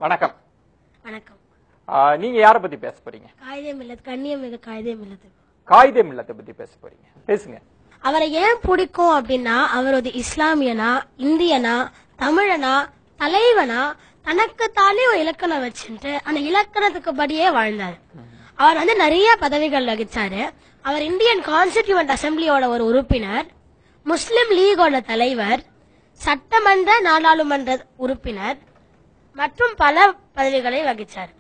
வணக்கம். வணக்கம். நீங்க யாரை பத்தி பேச போறீங்க? காயிதே மில்லத், கண்ணியமிகு காயிதே மில்லத். காயிதே மில்லத்தை பத்தி பேச போறீங்க, பேசுங்க. அவரை ஏன் பிடிக்கும் அப்படின்னா, அவர் ஒரு இஸ்லாமியனா, இந்தியனா, தமிழனா, தலைவனா, தனக்குத்தானே ஒரு இலக்கணம் வச்சுட்டு அந்த இலக்கணத்துக்கு படியே வாழ்ந்தாரு. அவர் நிறைய பதவிகள் வகிச்சாரு. அவர் இந்தியன் கான்ஸ்டிடியூவன்ட் அசம்பிளியோட ஒரு உறுப்பினர், முஸ்லிம் லீகோட தலைவர், சட்டமன்ற நாடாளுமன்ற உறுப்பினர் மற்றும் பல பதவிகளை வகிச்சார்.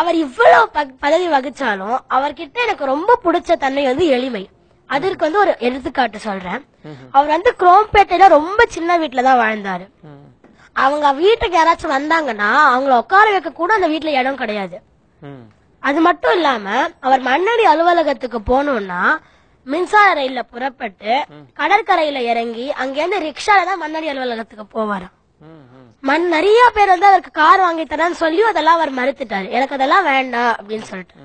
அவர் இவ்வளவு பதவி வகிச்சாலும் அவர்கிட்ட எனக்கு ரொம்ப பிடிச்ச தன்மை எளிமை. அதற்கு ஒரு எடுத்துக்காட்டு சொல்றேன். அவர் குரோம்பேட்டையில ரொம்ப சின்ன வீட்டுலதான் வாழ்ந்தாரு. அவங்க வீட்டுக்கு யாராச்சும் வந்தாங்கன்னா அவங்கள உட்கார வைக்க கூட அந்த வீட்டுல இடம் கிடையாது. அது மட்டும் இல்லாம அவர் மண்ணடி அலுவலகத்துக்கு போனோம்னா மின்சார ரயில்ல புறப்பட்டு கடற்கரையில இறங்கி அங்கிருந்து ரிக்ஷால தான் மண்ணடி அலுவலகத்துக்கு போவாராம். நிறைய பேர் அதற்கு கார் வாங்கி தரான்னு சொல்லி அதெல்லாம் அவர் மறுத்துட்டாரு. எனக்கு அதெல்லாம் வேண்டாம் அப்படின்னு சொல்லிட்டு.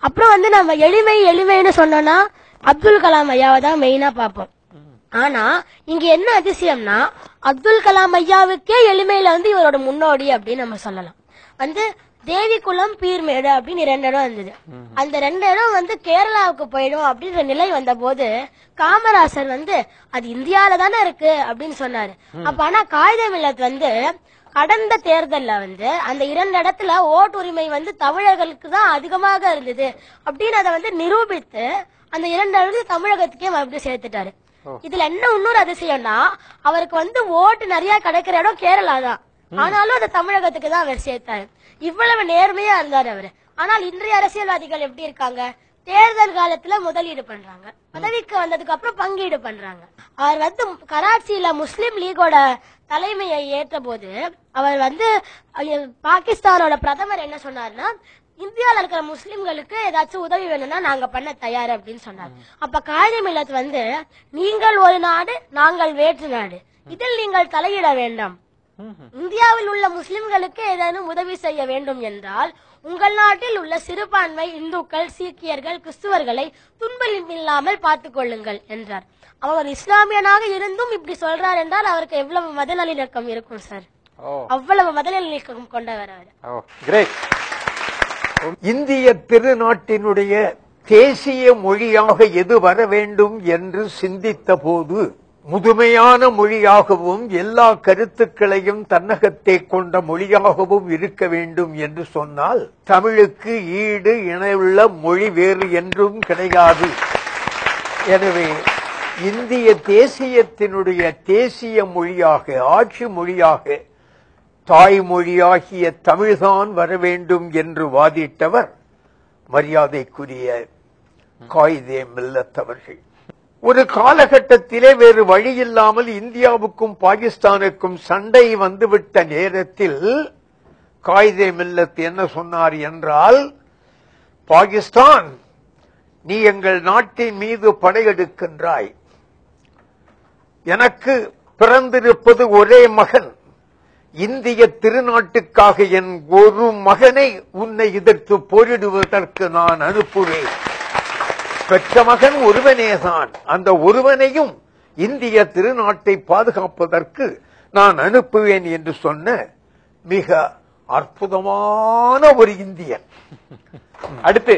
அப்புறம் நம்ம எளிமைன்னு சொன்னோம்னா அப்துல் கலாம் ஐயாவை தான் மெயினா பார்ப்போம். ஆனா இங்க என்ன அதிசயம்னா, அப்துல் கலாம் ஐயாவுக்கே எளிமையில இவரோட முன்னோடி அப்படின்னு நம்ம சொல்லலாம். தேவிக்குளம் பீர்மேடு அப்படின்னு 2 இடம் இருந்தது. அந்த 2 இடம் கேரளாவுக்கு போயிடும் அப்படின்ற நிலை வந்த போது காமராசர் அது இந்தியால தானே இருக்கு அப்படின்னு சொன்னாரு. அப்ப ஆனா காயிதே மில்லத் கடந்த தேர்தல்ல அந்த 2 இடத்துல ஓட்டுரிமை தமிழர்களுக்கு தான் அதிகமாக இருந்தது அப்படின்னு அதை நிரூபித்து அந்த 2 இடத்துல தமிழகத்துக்கே மறுபடியும் சேர்த்துட்டாரு. இதுல இன்னொரு அதிசயம்னா, அவருக்கு ஓட்டு நிறைய கிடைக்கிற இடம் கேரளா தான். ஆனாலும் அது தமிழகத்துக்கு தான் அவர் சேர்த்தாரு. இவ்வளவு நேர்மையா இருந்தாரு அவரு. ஆனால் இன்றைய அரசியல்வாதிகள் எப்படி இருக்காங்க? தேர்தல் காலத்துல முதலீடு பண்றாங்க, பதவிக்கு வந்ததுக்கு அப்புறம் பங்கீடு பண்றாங்க. அவர் கராச்சியில முஸ்லிம் லீகோட தலைமையை ஏற்ற போது அவர் பாகிஸ்தானோட பிரதமர் என்ன சொன்னாருன்னா, இந்தியால இருக்கிற முஸ்லிம்களுக்கு ஏதாச்சும் உதவி வேணும்னா நாங்க பண்ண தயார் அப்படின்னு சொன்னார். அப்ப காயிதே மில்லத் நீங்கள் ஒரு நாடு, நாங்கள் வேற்று நாடு, இதில் நீங்கள் தலையிட வேண்டாம். இந்தியாவில் உள்ள முஸ்லிம்களுக்கு ஏதேனும் உதவி செய்ய வேண்டும் என்றால் உங்கள் நாட்டில் உள்ள சிறுபான்மை இந்துக்கள், சீக்கியர்கள், கிறிஸ்துவர்களை துன்பம் இல்லாமல் பார்த்துக் கொள்ளுங்கள் என்றார். அவர் இஸ்லாமியனாக இருந்தும் இப்படி சொல்றார் என்றால் அவருக்கு எவ்வளவு மத நல்லிணக்கம் இருக்கும் சார். அவ்வளவு மத நல்லிணக்கம் கொண்டவர் அவர். இந்திய திருநாட்டினுடைய தேசிய மொழியாக எது வர வேண்டும் என்று சிந்தித்த போது முதுமையான மொழியாகவும் எல்லா கருத்துக்களையும் தன்னகத்தை கொண்ட மொழியாகவும் இருக்க வேண்டும் என்று சொன்னால் தமிழுக்கு ஈடு இணையுள்ள மொழி வேறு என்றும் கிடையாது. எனவே இந்திய தேசியத்தினுடைய தேசிய மொழியாக, ஆட்சி மொழியாக தாய்மொழியாகிய தமிழ்தான் வர வேண்டும் என்று வாதிட்டவர் மரியாதைக்குரிய காயிதே மில்லத் அவர்கள். ஒரு காலகட்டத்திலே வேறு வழியில்லாமல் இந்தியாவுக்கும் பாகிஸ்தானுக்கும் சண்டை வந்துவிட்ட நேரத்தில் காயிதே மில்லத் என்ன சொன்னார் என்றால், பாகிஸ்தான், நீ எங்கள் நாட்டின் மீது படையெடுக்கின்றாய், எனக்கு பிறந்திருப்பது ஒரே மகன், இந்திய திருநாட்டுக்காக என் ஒரு மகனை உன்னை எதிர்த்து போரிடுவதற்கு நான் அனுப்புவேன். பெற்ற மகன் ஒருவனேதான், அந்த ஒருவனையும் இந்திய திருநாட்டை பாதுகாப்பதற்கு நான் அனுப்புவேன் என்று சொன்ன மிக அற்புதமான ஒரு இந்தியன். அடுத்து